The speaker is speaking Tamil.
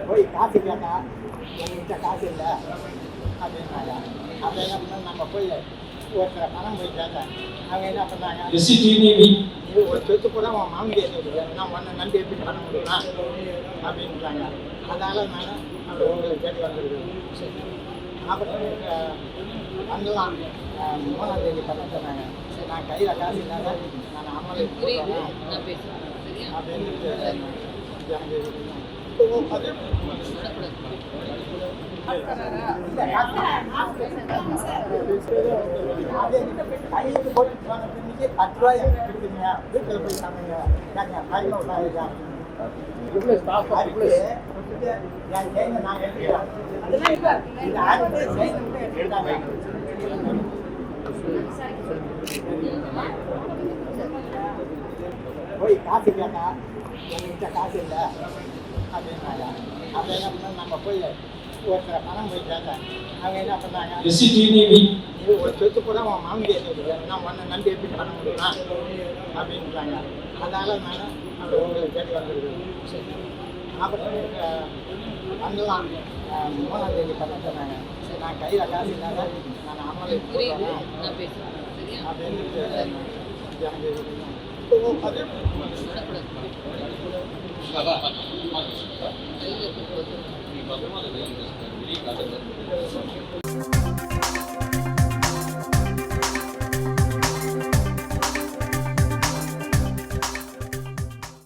போய் காசு கேட்டா எங்ககிட்ட காசு இல்லை அப்படின்னாங்க. அப்போ என்ன பண்ணோம், நம்ம போய் ஒருத்தரை பணம் போய் கேட்டேன். அவங்க என்ன பண்ணாங்க, இது ஒரு சொத்து கூட உன் மாமியை இருக்குது, நான் உன்னை நம்பி எப்படி பண்ண முடியுமா அப்படின்ட்டாங்க. அதனால் நான் அப்படி உங்களுக்கு கேட்டு வந்துருக்கேன். அப்புறம் பண்ணலாம் 3ஆம் தேதி பண்ண சொன்னாங்க. நான் கையில் காசு இல்லாத நான் அமலுக்கு போடுறேன் அப்படின்னு எனக்கு அது கையெழுத்து போட்டு போன பின்னிக்கு 10 ரூபாய் எனக்கு கொடுக்குங்க, வீட்டில் போய் சமைங்க, நாங்கள் கையில் உட்காந்துருக்கேன் என் செயினை நான் எடுத்துக்கிறேன். இது அடுத்து செயினை மட்டும் எடுத்துக்கிட்டாங்க. போய் காசு கேட்டா எங்ககிட்ட காசு இல்லை அப்படின்னாங்க. அப்போ என்ன பண்ணோம், நம்ம போய் ஒருத்தரை பணம் போய் கேட்டேன். அவங்க என்ன பண்ணாங்க, இது ஒரு சொத்து கூட உன் மாமியை இருக்குது, நான் உன்னை நம்பி எப்படி பண்ண முடியுமா அப்படின்ட்டாங்க. அதனால் நான் அப்படி உங்களுக்கு கேட்டு வந்துருக்கேன். அப்புறம் பண்ணலாம் 3ஆம் தேதி பண்ண சொன்னாங்க. நான் கையில் காசு இல்லாத நான் அமலுக்கு போடுறேன் அப்படின்னு எனக்கு